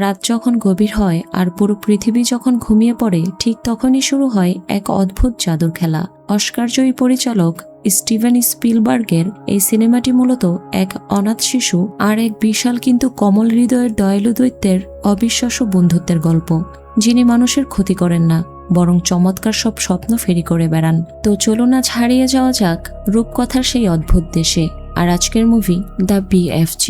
রাত যখন গভীর হয় আর পুরো পৃথিবী যখন ঘুমিয়ে পড়ে, ঠিক তখনই শুরু হয় এক অদ্ভুত জাদুর খেলা। অস্কারজয়ী পরিচালক স্টিভেন স্পিলবার্গের এই সিনেমাটি মূলত এক অনাথ শিশু আর এক বিশাল কিন্তু কমল হৃদয়ের দয়ালু দৈত্যের অবিশ্বাস্য বন্ধুত্বের গল্প, যিনি মানুষের ক্ষতি করেন না, বরং চমৎকার সব স্বপ্ন ফেরি করে বেড়ান। তো চলুন আজ হারিয়ে যাওয়া যাক রূপকথার সেই অদ্ভুত দেশে। আর আজকের মুভি দ্য BFG।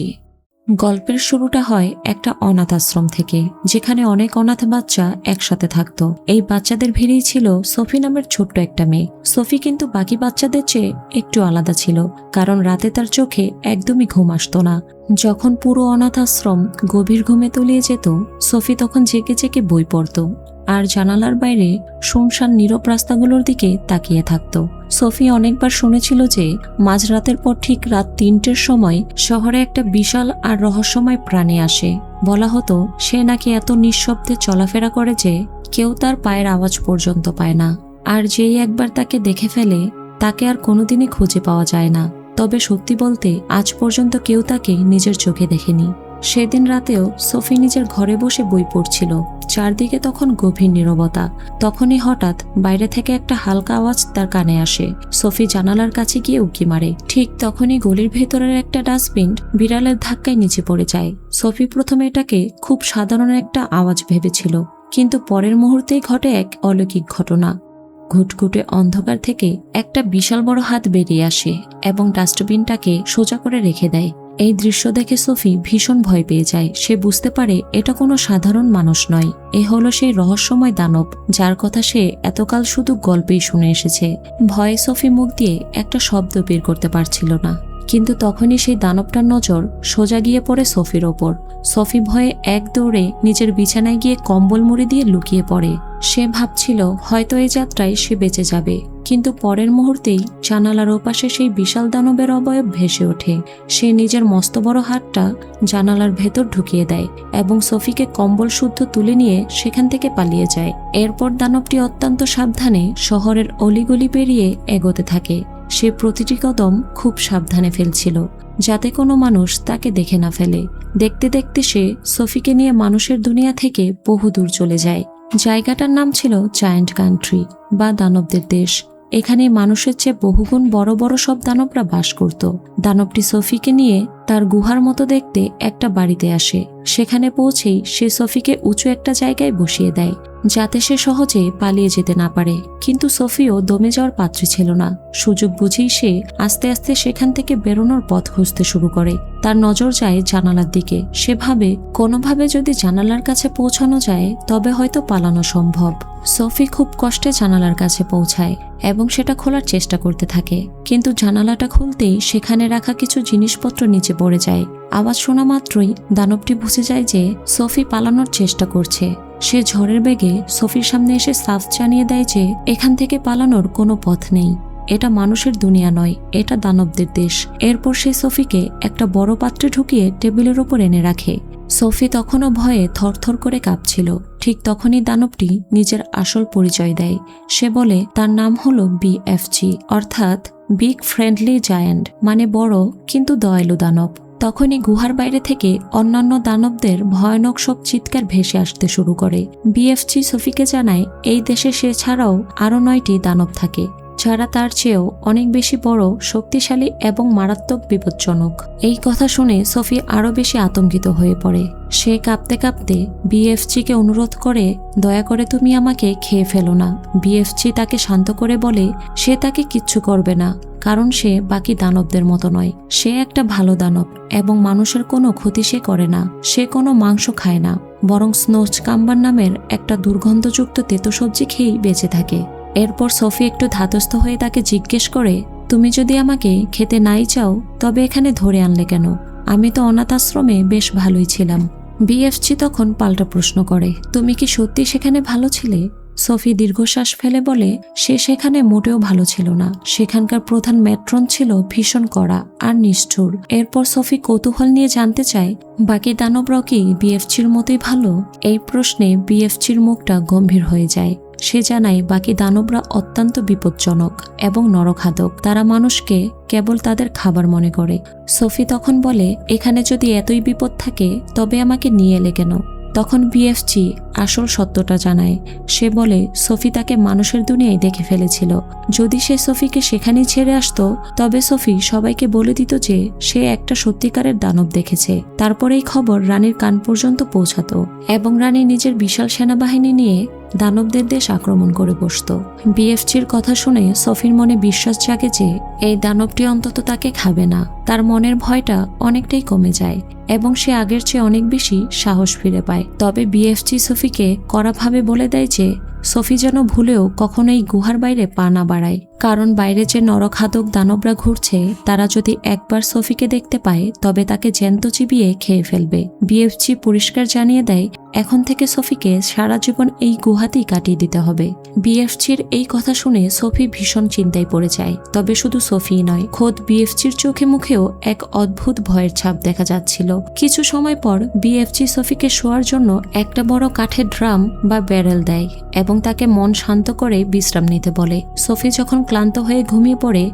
গল্পের শুরুটা হয় একটা অনাথ আশ্রম থেকে, যেখানে অনেক অনাথ বাচ্চা একসাথে থাকতো। এই বাচ্চাদের ভিড়েই ছিল সোফি নামের ছোট্ট একটা মেয়ে। সোফি কিন্তু বাকি বাচ্চাদের চেয়ে একটু আলাদা ছিল, কারণ রাতে তার চোখে একদমই ঘুম আসতো না। যখন পুরো অনাথ আশ্রম গভীর ঘুমে তলিয়ে যেত, সোফি তখন জেগে জেগে বই পড়ত আর জানালার বাইরে শুনশান নীরব রাস্তাগুলোর দিকে তাকিয়ে থাকত। সোফি অনেকবার শুনেছিল যে মাঝরাতের পর ঠিক রাত 3টের সময় শহরে একটা বিশাল আর রহস্যময় প্রাণী আসে। বলা হতো সে নাকি এত নিঃশব্দে চলাফেরা করে যে কেউ তার পায়ের আওয়াজ পর্যন্ত পায় না, আর যেই একবার তাকে দেখে ফেলে তাকে আর কোনোদিনই খুঁজে পাওয়া যায় না। তবে সত্যি বলতে আজ পর্যন্ত কেউ তাকে নিজের চোখে দেখেনি। সেদিন রাতেও সোফি নিজের ঘরে বসে বই পড়ছিল। চারদিকে তখন গভীর নীরবতা। তখনই হঠাৎ বাইরে থেকে একটা হালকা আওয়াজ তার কানে আসে। সোফি জানালার কাছে গিয়ে উঁকি মারে। ঠিক তখনই গলির ভেতরের একটা ডাস্টবিন বিড়ালের ধাক্কায় নিচে পড়ে যায়। সোফি প্রথমে এটাকে খুব সাধারণ একটা আওয়াজ ভেবেছিল, কিন্তু পরের মুহূর্তেই ঘটে এক অলৌকিক ঘটনা। ঘুটঘুটে অন্ধকার থেকে একটা বিশাল বড় হাত বেরিয়ে আসে এবং ডাস্টবিনটাকে সোজা করে রেখে দেয়। এই দৃশ্য দেখে সোফি ভীষণ ভয় পেয়ে যায়। সে বুঝতে পারে এটা কোনো সাধারণ মানুষ নয়, এ হলো সেই রহস্যময় দানব যার কথা সে এতকাল শুধু গল্পেই শুনে এসেছে। ভয়ে সোফি মুখ দিয়ে একটা শব্দ বের করতে পারছিল না, কিন্তু তখনই সেই দানবটার নজর সোজা গিয়ে পড়ে সোফির ওপর। সোফি ভয়ে এক দৌড়ে নিজের বিছানায় গিয়ে কম্বল মুড়ি দিয়ে লুকিয়ে পড়ে। সে ভাবছিল হয়তো এই যাত্রায় সে বেঁচে যাবে, কিন্তু পরের মুহূর্তেই জানালার ওপাশে সেই বিশাল দানবের অবয়ব ভেসে ওঠে। সে নিজের মস্ত বড় হাতটা জানালার ভেতর ঢুকিয়ে দেয় এবং সোফিকে কম্বল শুদ্ধ তুলে নিয়ে সেখান থেকে পালিয়ে যায়। এরপর দানবটি অত্যন্ত সাবধানে শহরের অলিগলি পেরিয়ে এগোতে থাকে। সে প্রতিটি কদম খুব সাবধানে ফেলছিল, যাতে কোনো মানুষ তাকে দেখে না ফেলে। দেখতে দেখতে সে সোফিকে নিয়ে মানুষের দুনিয়া থেকে বহু দূর চলে যায়। জায়গাটার নাম ছিল জায়ান্ট কান্ট্রি বা দানবদের দেশ। এখানে মানুষের চেয়ে বহুগুণ বড় বড় সব দানবরা বাস করত। দানবটি সোফিকে নিয়ে তার গুহার মতো দেখতে একটা বাড়িতে আসে। সেখানে পৌঁছেই সে সোফিকে উঁচু একটা জায়গায় বসিয়ে দেয়, যাতে সে সহজে পালিয়ে যেতে না পারে। কিন্তু সোফিও দমে যাওয়ার পাত্রী ছিল না। সুযোগ বুঝেই সে আস্তে আস্তে সেখান থেকে বেরোনোর পথ খুঁজতে শুরু করে। তার নজর যায় জানালার দিকে। সে ভাবে কোনোভাবে যদি জানালার কাছে পৌঁছানো যায় তবে হয়তো পালানো সম্ভব। সোফি খুব কষ্টে জানালার কাছে পৌঁছায় এবং সেটা খোলার চেষ্টা করতে থাকে, কিন্তু জানালাটা খুলতেই সেখানে রাখা কিছু জিনিসপত্র নিচে পড়ে যায়। আওয়াজ শোনা মাত্রই দানবটি বুঝে যায় যে সোফি পালানোর চেষ্টা করছে। সে ঝড়ের বেগে সোফির সামনে এসে সাফ জানিয়ে দেয় যে এখান থেকে পালানোর কোনো পথ নেই। এটা মানুষের দুনিয়া নয়, এটা দানবদের দেশ। এরপর সে সোফিকে একটা বড় পাত্রে ঢুকিয়ে টেবিলের ওপর এনে রাখে। সোফি তখনও ভয়ে থরথর করে কাঁপছিল। ঠিক তখনই দানবটি নিজের আসল পরিচয় দেয়। সে বলে তার নাম হলো BFG, অর্থাৎ বিগ ফ্রেন্ডলি জায়ান্ট, মানে বড় কিন্তু দয়ালু দানব। তখনই গুহার বাইরে থেকে অন্যান্য দানবদের ভয়ানক সব চিৎকার ভেসে আসতে শুরু করে। BFG সোফিকে জানায় এই দেশে সে ছাড়াও আরো 9টি দানব থাকে, যারা তার চেয়েও অনেক বেশি বড়, শক্তিশালী এবং মারাত্মক বিপজ্জনক। এই কথা শুনে সোফি আরো বেশি আতঙ্কিত হয়ে পড়ে। সে কাঁপতে কাঁপতে BFG-কে অনুরোধ করে, দয়া করে তুমি আমাকে খেয়ে ফেলো না। BFG তাকে শান্ত করে বলে সে তাকে কিচ্ছু করবে না, কারণ সে বাকি দানবদের মতো নয়। সে একটা ভালো দানব এবং মানুষের কোনো ক্ষতি সে করে না। সে কোনো মাংস খায় না, বরং স্নোচ কাম্বার নামের একটা দুর্গন্ধযুক্ত তেতো সবজি খেয়েই বেঁচে থাকে। এরপর সোফি একটু ধাতস্থ হয়ে তাকে জিজ্ঞেস করে, তুমি যদি আমাকে খেতে নাই চাও তবে এখানে ধরে আনলে কেন? আমি তো অনাথ আশ্রমে বেশ ভালোই ছিলাম। BFG তখন পাল্টা প্রশ্ন করে, তুমি কি সত্যি সেখানে ভালো ছিলে? সোফি দীর্ঘশ্বাস ফেলে বলে সে সেখানে মোটেও ভালো ছিল না। সেখানকার প্রধান ম্যাট্রন ছিল ভীষণ কড়া আর নিষ্ঠুর। এরপর সোফি কৌতূহল নিয়ে জানতে চায়, বাকি দানবরাও কি BFG-র মতোই ভালো? এই প্রশ্নে BFG-র মুখটা গম্ভীর হয়ে যায়। সে জানায় বাকি দানবরা অত্যন্ত বিপজ্জনক এবং নরখাদক। তারা মানুষকে কেবল তাদের খাবার মনে করে। সোফি তখন বলে, এখানে যদি এতই বিপদ থাকে তবে আমাকে নিয়ে এলে কেন? তখন বিএফজি আসল সত্যটা জানায়। সে বলে সোফি তাকে মানুষের দুনিয়ায় দেখে ফেলেছিল। যদি সে সোফিকে সেখানেই ছেড়ে আসতো তবে সোফি সবাইকে বলে দিত যে সে একটা সত্যিকারের দানব দেখেছে। তারপর এই খবর রানীর কান পর্যন্ত পৌঁছাতো এবং রানী নিজের বিশাল সেনাবাহিনী নিয়ে দানবদের দেশ আক্রমণ করে বসত। বিএফজির কথা শুনে সোফির মনে বিশ্বাস জাগে যে এই দানবটি অন্তত তাকে খাবে না। তার মনের ভয়টা অনেকটাই কমে যায় এবং সে আগের চেয়ে অনেক বেশি সাহস ফিরে পায়। তবে বিএফজি সোফিকে কড়াভাবে বলে দেয় যে সোফি যেন ভুলেও কখনো এই গুহার বাইরে পা না বাড়ায়, কারণ বাইরে যে নরখাদক দানবরা ঘুরছে তারা যদি একবার সোফিকে দেখতে পায় তবে তাকে জ্যান্ত চিবিয়ে খেয়ে ফেলবে। বিএফজি পরিষ্কার জানিয়ে দেয় এখন থেকে সোফিকে সারা জীবন এই গুহাতেই কাটিয়ে দিতে হবে। বিএফজির এই কথা শুনে সোফি ভীষণ চিন্তায় পড়ে যায়। তবে শুধু সোফি নয়, খোদ বিএফজির চোখে মুখেও এক অদ্ভুত ভয়ের ছাপ দেখা যাচ্ছিল। কিছু সময় পর বিএফজি সোফিকে শোয়ার জন্য একটা বড় কাঠের ড্রাম বা ব্যারেল দেয় এবং তাকে মন শান্ত করে বিশ্রাম নিতে বলে। সোফি যখন ক্লান্ত হয়ে ঘুমিয়ে পড়ে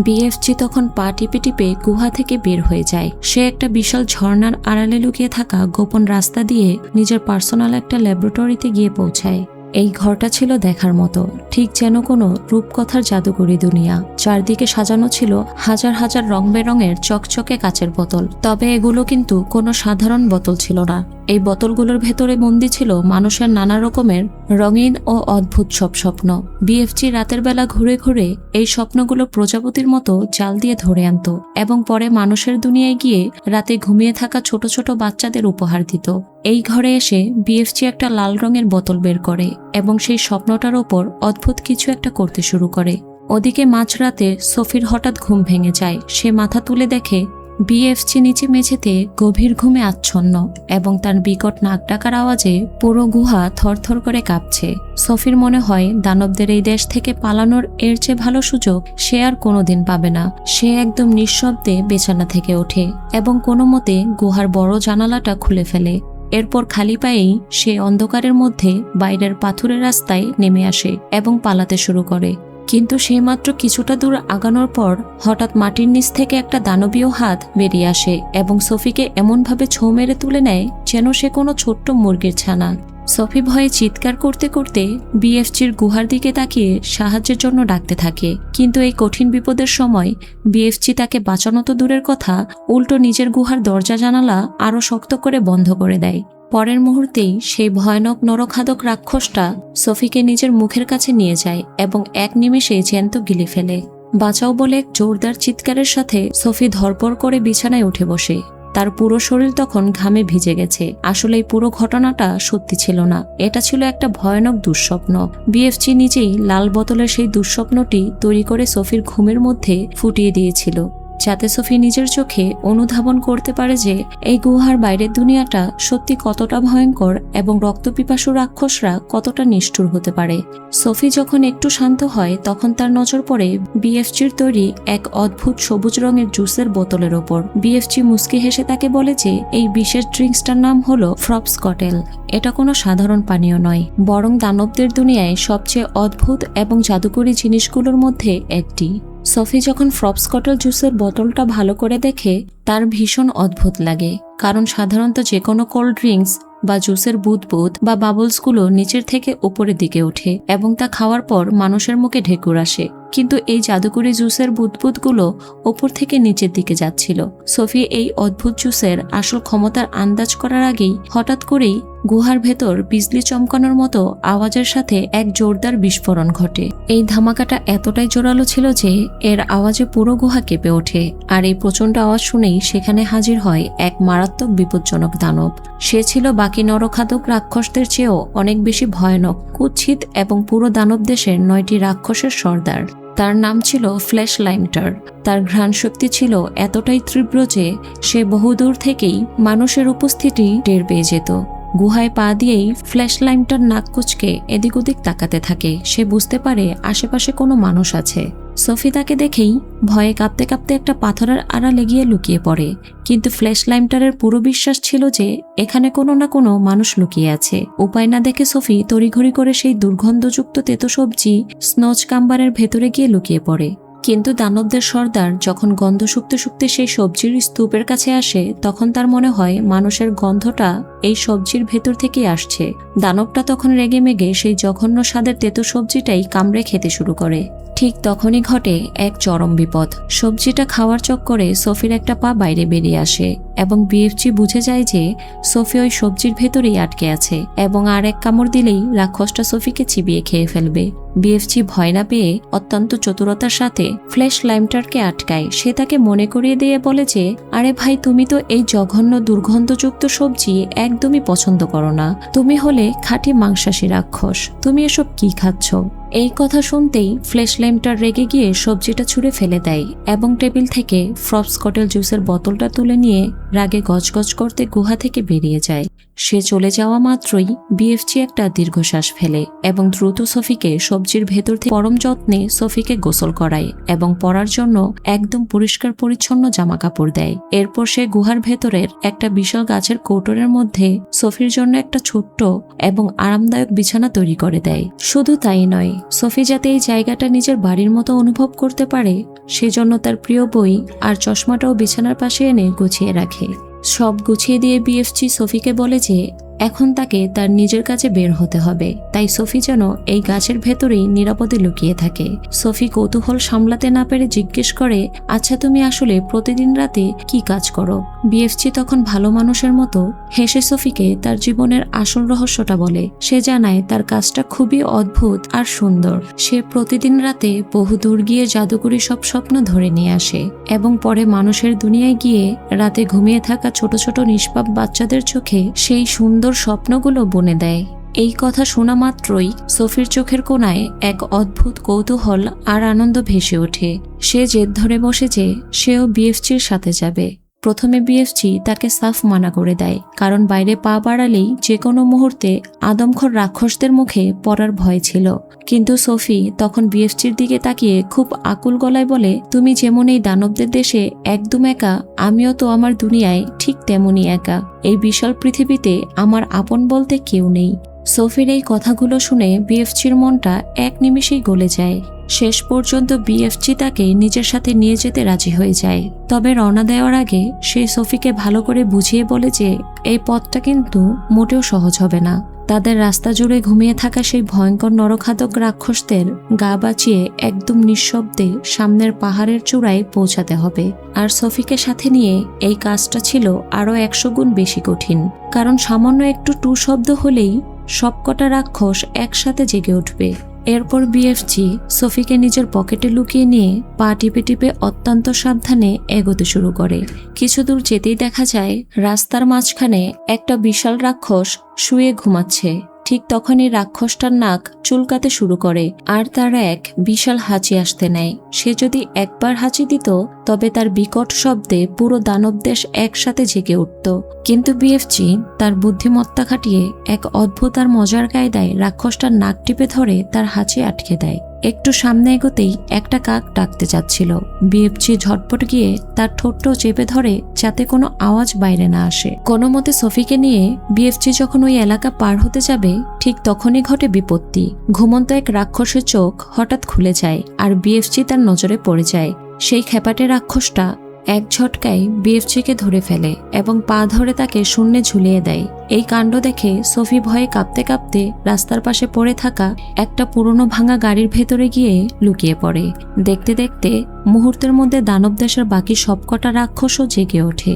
বিএফজি তখন পা টিপে টিপে গুহা থেকে বের হয়ে যায়। সে একটা বিশাল ঝর্ণার আড়ালে লুকিয়ে থাকা গোপন রাস্তা দিয়ে নিজের পার্সোনাল একটা ল্যাবরেটরিতে গিয়ে পৌঁছায়। এই ঘরটা ছিল দেখার মতো, ঠিক যেন কোনো রূপকথার জাদুকরী দুনিয়া। চারদিকে সাজানো ছিল হাজার হাজার রং বেরঙের চকচকে কাচের বোতল। তবে এগুলো কিন্তু কোনো সাধারণ বোতল ছিল না। এই বোতলগুলোর ভেতরে বন্দী ছিল মানুষের নানা রকমের রঙিন ও অদ্ভুত সব স্বপ্ন। বিএফজি রাতের বেলা ঘুরে ঘুরে এই স্বপ্নগুলো প্রজাপতির মতো জাল দিয়ে ধরে আনত এবং পরে মানুষের দুনিয়ায় গিয়ে রাতে ঘুমিয়ে থাকা ছোট ছোট বাচ্চাদের উপহার দিত। এই ঘরে এসে বিএফজি একটা লাল রঙের বোতল বের করে এবং সেই স্বপ্নটার ওপর অদ্ভুত কিছু একটা করতে শুরু করে। ওদিকে মাঝরাতে সোফির হঠাৎ ঘুম ভেঙে যায়। সে মাথা তুলে দেখে বিএফজি নিচে মেঝেতে গভীর ঘুমে আচ্ছন্ন এবং তার বিকট নাক ডাকার আওয়াজে পুরো গুহা থরথর করে কাঁপছে। সোফির মনে হয় দানবদের এই দেশ থেকে পালানোর এর চেয়ে ভালো সুযোগ সে আর কোনোদিন পাবে না। সে একদম নিঃশব্দে বিছানা থেকে ওঠে এবং কোনো মতে গুহার বড় জানালাটা খুলে ফেলে। এরপর খালি পায়েই সে অন্ধকারের মধ্যে বাইরের পাথুরের রাস্তায় নেমে আসে এবং পালাতে শুরু করে। কিন্তু সেই মাত্র কিছুটা দূর আগানোর পর হঠাৎ মাটির নিচ থেকে একটা দানবীয় হাত বেরিয়ে আসে এবং সোফিকে এমনভাবে ছোঁ মেরে তুলে নেয় যেন সে কোনো ছোট্ট মুরগির ছানা। সোফি ভয়ে চিৎকার করতে করতে বিএফজির গুহার দিকে তাকিয়ে সাহায্যের জন্য ডাকতে থাকে। কিন্তু এই কঠিন বিপদের সময় বিএফজি তাকে বাঁচানো তো দূরের কথা, উল্টো নিজের গুহার দরজা জানালা আরো শক্ত করে বন্ধ করে দেয়। পরের মুহূর্তেই সেই ভয়ানক নরখাদক রাক্ষসটা সোফিকে নিজের মুখের কাছে নিয়ে যায় এবং এক নিমেষে জ্যান্ত গিলে ফেলে। বাঁচাও বলে এক জোরদার চিৎকারের সাথে সোফি ধরপড় করে বিছানায় উঠে বসে। তার পুরো শরীর তখন ঘামে ভিজে গেছে। আসলে এই পুরো ঘটনাটা সত্যি ছিল না, এটা ছিল একটা ভয়ানক দুঃস্বপ্ন। বিএফজি নিজেই লাল বোতলের সেই দুঃস্বপ্নটি তৈরি করে সোফির ঘুমের মধ্যে ফুটিয়ে দিয়েছিল, যাতে সোফি নিজের চোখে অনুধাবন করতে পারে যে এই গুহার বাইরের দুনিয়াটা সত্যি কতটা ভয়ঙ্কর এবং রক্তপিপাসু রাক্ষসরা কতটা নিষ্ঠুর হতে পারে। সোফি যখন একটু শান্ত হয় তখন তার নজর পড়ে বিএফজির তৈরি এক অদ্ভুত সবুজ রঙের জুসের বোতলের ওপর। বিএফজি মুস্কি হেসে তাকে বলে যে এই বিশেষ ড্রিঙ্কসটার নাম হলো ফ্রপস কটেল। এটা কোনো সাধারণ পানীয় নয়, বরং দানবদের দুনিয়ায় সবচেয়ে অদ্ভুত এবং জাদুকরী জিনিসগুলোর মধ্যে একটি। সোফি যখন ফ্রপস কটল জুসের বোতলটা ভালো করে দেখে তার ভীষণ অদ্ভুত লাগে, কারণ সাধারণত যে কোনো কোল্ড ড্রিঙ্কস বা জুসের বুদবুদ বা বাবলসগুলো নিচের থেকে উপরের দিকে ওঠে এবং তা খাওয়ার পর মানুষের মুখে ঢেকুর আসে, কিন্তু এই জাদুকরী জুসের বুদবুদগুলো ওপর থেকে নিচের দিকে যাচ্ছিল। সোফি এই অদ্ভুত জুসের আসল ক্ষমতার আন্দাজ করার আগেই হঠাৎ করেই গুহার ভেতর বিজলি চমকানোর মতো আওয়াজের সাথে এক জোরদার বিস্ফোরণ ঘটে। এই ধামাকাটা এতটাই জোরালো ছিল যে এর আওয়াজে পুরো গুহা কেঁপে ওঠে। আর এই প্রচণ্ড আওয়াজ শুনেই সেখানে হাজির হয় এক মারাত্মক বিপজ্জনক দানব। সে ছিল বাকি নরখাদক রাক্ষসদের চেয়েও অনেক বেশি ভয়ানক, কুৎসিত এবং পুরো দানব দেশের 9টি রাক্ষসের সর্দার। তার নাম ছিল ফ্ল্যাশ লাইমটার। তার ঘ্রাণ শক্তি ছিল এতটাই তীব্র যে সে বহুদূর থেকেই মানুষের উপস্থিতি টের পেয়ে যেত। গুহায় পা দিয়েই ফ্ল্যাশ লাইমটার নাক কুচকে এদিক ওদিক তাকাতে থাকে। সে বুঝতে পারে আশেপাশে কোনো মানুষ আছে। সোফি তাকে দেখেই ভয়ে কাঁপতে কাঁপতে একটা পাথরের আড়ালে গিয়ে লুকিয়ে পড়ে, কিন্তু ফ্ল্যাশ লাইমটারের পুরো বিশ্বাস ছিল যে এখানে কোনো না কোনো মানুষ লুকিয়ে আছে। উপায় না দেখে সোফি তড়িঘড়ি করে সেই দুর্গন্ধযুক্ত তেতো সবজি স্নোচ কাম্বারের ভেতরে গিয়ে লুকিয়ে পড়ে। কিন্তু দানবদের সর্দার যখন গন্ধ শুকতে শুকতে সেই সবজির স্তূপের কাছে আসে তখন তার মনে হয় মানুষের গন্ধটা এই সবজির ভেতর থেকে আসছে। দানবটা তখন রেগে মেগে সেই জঘন্য স্বাদের তেতো সবজিটাই কামড়ে খেতে শুরু করে। ঠিক তখনই ঘটে এক চরম বিপদ। সবজিটা খাওয়ার চক্করে সোফির একটা পা বাইরে বেরিয়ে আসে এবং বিএফজি বুঝে যায় যে সোফি ওই সবজির ভেতরেই আটকে আছে এবং আর এক কামড় দিলেই রাক্ষসটা সোফিকে চিবিয়ে খেয়ে ফেলবে। বিএফজি ভয় না পেয়ে অত্যন্ত চতুরতার সাথে ফ্ল্যাশ লাইমটারকে আটকায়। সে তাকে মনে করিয়ে দিয়ে বলে যে, আরে ভাই, তুমি তো এই জঘন্য দুর্গন্ধযুক্ত সবজি একদমই পছন্দ করো না। তুমি হলে খাঁটি মাংসাশী রাক্ষস, তুমি এসব কি খাচ্ছ? এই কথা শুনতেই ফ্ল্যাশ লাইমটার রেগে গিয়ে সবজিটা ছুঁড়ে ফেলে দেয় এবং টেবিল থেকে ফ্রপস কটেল জুসের বোতলটা তুলে নিয়ে রাগে গজগজ করতে গুহা থেকে বেরিয়ে যায়। সে চলে যাওয়া মাত্রই বিএফজি একটা দীর্ঘশ্বাস ফেলে এবং দ্রুত সোফিকে সবজির ভেতর থেকে পরম যত্নে সোফিকে গোসল করায় এবং পরার জন্য একদম পরিষ্কার পরিচ্ছন্ন জামা কাপড় দেয়। এরপর সে গুহার ভেতরের একটা বিশাল গাছের কৌটোরের মধ্যে সোফির জন্য একটা ছোট্ট এবং আরামদায়ক বিছানা তৈরি করে দেয়। শুধু তাই নয়, সোফি যাতে এই জায়গাটা নিজের বাড়ির মতো অনুভব করতে পারে সেজন্য তার প্রিয় বই আর চশমাটাও বিছানার পাশে এনে গুছিয়ে রাখে। সব গুছিয়ে দিয়ে বিএফজি সোফিকে বলে যে এখন তাকে তার নিজের কাছে বের হতে হবে, তাই সোফি যেন এই গাছের ভেতরেই নিরাপদে লুকিয়ে থাকে। সোফি কৌতূহল সামলাতে না পেরে জিজ্ঞেস করে, আচ্ছা তুমি আসলে প্রতিদিন রাতে কি কাজ করো? বিএফজি তখন ভালো মানুষের মতো হেসে সোফিকে তার জীবনের আসল রহস্যটা বলে। সে জানায় তার কাজটা খুবই অদ্ভুত আর সুন্দর। সে প্রতিদিন রাতে বহুদূর গিয়ে জাদুকরি সব স্বপ্ন ধরে নিয়ে আসে এবং পরে মানুষের দুনিয়ায় গিয়ে রাতে ঘুমিয়ে থাকা ছোট ছোট নিষ্পাপ বাচ্চাদের চোখে সেই সুন্দর স্বপ্নগুলো বুনে দেয়। এই কথা শোনা মাত্রই সোফির চোখের কোণায় এক অদ্ভুত কৌতূহল আর আনন্দ ভেসে ওঠে। সে জেদ ধরে বসে যে সেও বিএফজির সাথে যাবে। প্রথমে বিএফজি তাকে সাফ মানা করে দেয়, কারণ বাইরে পা বাড়ালেই যে কোনো মুহূর্তে আদমখোর রাক্ষসদের মুখে পড়ার ভয় ছিল। কিন্তু সোফি তখন বিএফজির দিকে তাকিয়ে খুব আকুল গলায় বলে, তুমি যেমন এই দানবদের দেশে একদম একা, আমিও তো আমার দুনিয়ায় ঠিক তেমনই একা। এই বিশাল পৃথিবীতে আমার আপন বলতে কেউ নেই। সোফির এই কথাগুলো শুনে বিএফজির মনটা এক নিমিষেই গলে যায়। শেষ পর্যন্ত বিএফজি তাকে নিজের সাথে নিয়ে যেতে রাজি হয়ে যায়। তবে রওনা দেওয়ার আগে সে সোফিকে ভালো করে বুঝিয়ে বলে যে এই পথটা কিন্তু মোটেও সহজ হবে না। তাদের রাস্তা জুড়ে ঘুমিয়ে থাকা সেই ভয়ঙ্কর নরখাদক রাক্ষসদের গা বাঁচিয়ে একদম নিঃশব্দে সামনের পাহাড়ের চূড়ায় পৌঁছাতে হবে। আর সোফিকে সাথে নিয়ে এই কাজটা ছিল আরো 100 গুণ বেশি কঠিন, কারণ সামান্য একটু টু শব্দ হলেই সবকটা রাক্ষস একসাথে জেগে উঠবে। এরপর বিএফজি সোফিকে নিজের পকেটে লুকিয়ে নিয়ে পা টিপে টিপে অত্যন্ত সাবধানে এগোতে শুরু করে। কিছু দূর যেতেই দেখা যায় রাস্তার মাঝখানে একটা বিশাল রাক্ষস শুয়ে ঘুমাচ্ছে। ঠিক তখনই রাক্ষসটার নাক চুলকাতে শুরু করে আর তার এক বিশাল হাঁচি আসতে নেয়। সে যদি একবার হাঁচি দিত তবে তার বিকট শব্দে পুরো দানব দেশ একসাথে জেগে উঠত। কিন্তু বিএফজি তার বুদ্ধিমত্তা খাটিয়ে এক অদ্ভুত আর মজার কায়দায় রাক্ষসটার নাক টিপে ধরে তার হাঁচি আটকে দেয়। একটু সামনে এগোতেই একটা কাক ডাকতে যাচ্ছিল। বিএফজি ঝটপট গিয়ে তার ঠোঁটটাও চেপে ধরে যাতে কোনো আওয়াজ বাইরে না আসে। কোনো মতে সোফিকে নিয়ে বিএফজি যখন ওই এলাকা পার হতে যাবে ঠিক তখনই ঘটে বিপত্তি। ঘুমন্ত এক রাক্ষসের চোখ হঠাৎ খুলে যায় আর বিএফজি তার নজরে পড়ে যায়। সেই খেপাটে রাক্ষসটা এক ঝটকায় বিএফজিকে ধরে ফেলে এবং পা ধরে তাকে শূন্যে ঝুলিয়ে দেয়। এই কাণ্ড দেখে সোফি ভয়ে কাঁপতে কাঁপতে রাস্তার পাশে পড়ে থাকা একটা পুরনো ভাঙা গাড়ির ভেতরে গিয়ে লুকিয়ে পড়ে। দেখতে দেখতে মুহূর্তের মধ্যে দানব দেশের বাকি সবকটা রাক্ষসও জেগে ওঠে।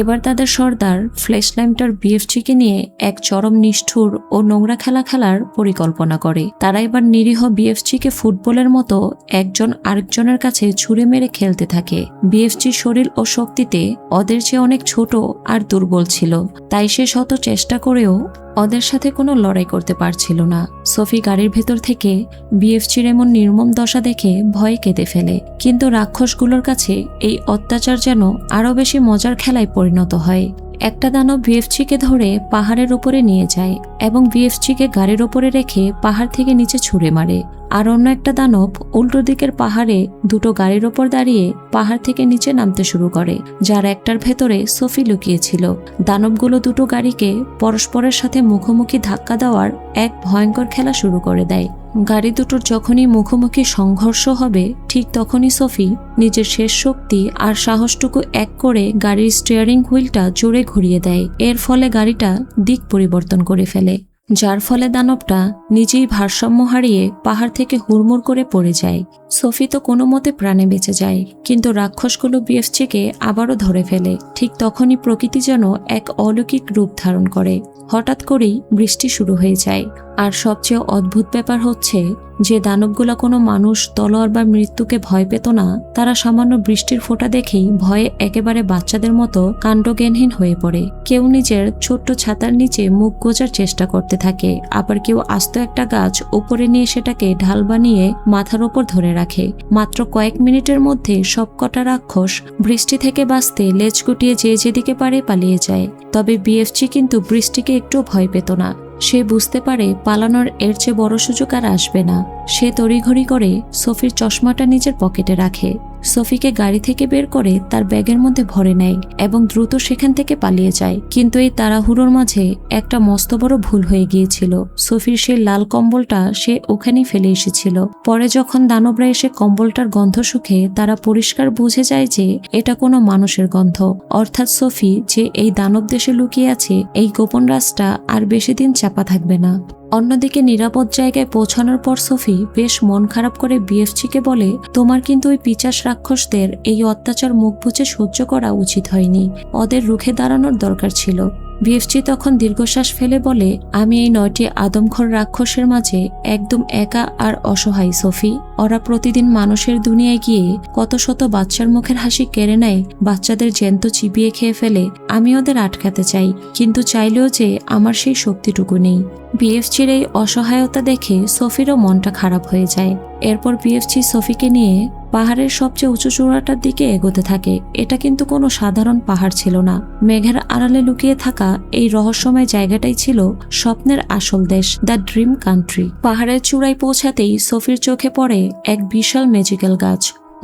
এবার তাদের সর্দার ফ্ল্যাশ লাইমটার বিএফজিকে নিয়ে এক চরম নিষ্ঠুর ও নোংরা খেলা খেলার পরিকল্পনা করে। তারা এবার নিরীহ বিএফজিকে ফুটবলের মতো একজন আরেকজনের কাছে ছুঁড়ে মেরে খেলতে থাকে। বিএফজি শরীর ও শক্তিতে ওদের চেয়ে অনেক ছোট আর দুর্বল ছিল, তাই সে শত চেষ্টা করেও ওদের সাথে কোনো লড়াই করতে পারছিল না। সোফি গাড়ির ভেতর থেকে বিএফজির এমন নির্মম দশা দেখে ভয়ে কেঁদে ফেলে। কিন্তু রাক্ষসগুলোর কাছে এই অত্যাচার যেন আরো বেশি মজার খেলায় পরিণত হয়। একটা দানব বিএফজিকে ধরে পাহাড়ের উপরে নিয়ে যায় এবং বিএফজিকে গাড়ির ওপরে রেখে পাহাড় থেকে নিচে ছুঁড়ে মারে। আর অন্য একটা দানব উল্টো দিকের পাহাড়ে দুটো গাড়ির ওপর দাঁড়িয়ে পাহাড় থেকে নিচে নামতে শুরু করে, যার একটার ভেতরে সোফি লুকিয়েছিল। দানবগুলো দুটো গাড়িকে পরস্পরের সাথে মুখোমুখি ধাক্কা দেওয়ার এক ভয়ঙ্কর খেলা শুরু করে দেয়। গাড়ি দুটোর যখনই মুখোমুখি সংঘর্ষ হবে ঠিক তখনই সোফি নিজের শেষ শক্তি আর সাহসটুকু এক করে গাড়ির স্টিয়ারিং হুইলটা জোরে ঘুরিয়ে দেয়। এর ফলে গাড়িটা দিক পরিবর্তন করে ফেলে, যার ফলে দানবটা নিজেই ভারসাম্য হারিয়ে পাহাড় থেকে হুড়মুড় করে পড়ে যায়। সোফি তো কোনো মতে প্রাণে বেঁচে যায়, কিন্তু রাক্ষসগুলো বিএফসিকে আবারও ধরে ফেলে। ঠিক তখনই প্রকৃতি যেন এক অলৌকিক রূপ ধারণ করে। হঠাৎ করেই বৃষ্টি শুরু হয়ে যায়। আর সবচেয়ে অদ্ভুত ব্যাপার হচ্ছে যে দানবগুলো কোনো মানুষ, তলোয়ার বা মৃত্যুকে ভয় পেত না। তারা সামান্য বৃষ্টির ফোঁটা দেখেই ভয়ে একেবারে বাচ্চাদের মতো কাণ্ডজ্ঞানহীন হয়ে পড়ে। কেউ নিজের ছোট্ট ছাতার নিচে মুখ গোজার চেষ্টা করতে থাকে, আবার কেউ আস্ত একটা গাছ উপরে নিয়ে সেটাকে ঢাল বানিয়ে মাথার ওপর ধরে রাখে। মাত্র কয়েক মিনিটের মধ্যে সবকটা রাক্ষস বৃষ্টি থেকে বাঁচতে লেজ গুটিয়ে যে যেদিকে পারে পালিয়ে যায়। তবে বিএফসি কিন্তু বৃষ্টিকে একটু ভয় পেত না। সে বুঝতে পারে পালানোর এর চেয়ে বড় সুযোগ আর আসবে না। সে তড়িঘড়ি করে সোফির চশমাটা নিজের পকেটে রাখে, সোফিকে গাড়ি থেকে বের করে তার ব্যাগের মধ্যে ভরে নেয় এবং দ্রুত সেখান থেকে পালিয়ে যায়। কিন্তু এই তাড়াহুড়োর মাঝে একটা মস্ত বড় ভুল হয়ে গিয়েছিল। সোফির সেই লাল কম্বলটা সে ওখানেই ফেলে এসেছিল। পরে যখন দানবরা এসে কম্বলটার গন্ধ শুকে তারা পরিষ্কার বুঝে যায় যে এটা কোনো মানুষের গন্ধ, অর্থাৎ সোফি যে এই দানব দেশে লুকিয়ে আছে এই গোপন রাজটা আর বেশি দিন চাপা থাকবে না। অন্যদিকে নিরাপদ জায়গায় পৌঁছানোর পর সোফি বেশ মন খারাপ করে বিএফসিকে বলে, তোমার কিন্তু ওই পিচাস রাক্ষসদের এই অত্যাচার মুখ বুজে সহ্য করা উচিত হয়নি, ওদের রুখে দাঁড়ানোর দরকার ছিল। বিএফসি তখন দীর্ঘশ্বাস ফেলে বলে, আমি এই 9টি আদমখোর রাক্ষসের মাঝে একদম একা আর অসহায় সোফি। ওরা প্রতিদিন মানুষের দুনিয়ায় গিয়ে কত শত বাচ্চার মুখের হাসি কেড়ে নেয়, বাচ্চাদের জ্যান্ত চিবিয়ে খেয়ে ফেলে। আমি ওদের আটকাতে চাই, কিন্তু চাইলেও যে আমার সেই শক্তিটুকু নেই। বিএফসির এই অসহায়তা দেখে সোফিরও মনটা খারাপ হয়ে যায়। এরপর বিএফসি সোফিকে নিয়ে পাহাড়ের সবচেয়ে উঁচু চূড়াটার দিকে এগোতে থাকে। এটা কিন্তু কোনো সাধারণ পাহাড় ছিল না। মেঘের আড়ালে লুকিয়ে থাকা এই রহস্যময় জায়গাটাই ছিল স্বপ্নের আসল দেশ, দ্য ড্রিম কান্ট্রি। পাহাড়ের চূড়ায় পৌঁছাতেই সোফির চোখে পড়ে এক বিশাল ম্যাজিক্যাল গাছ,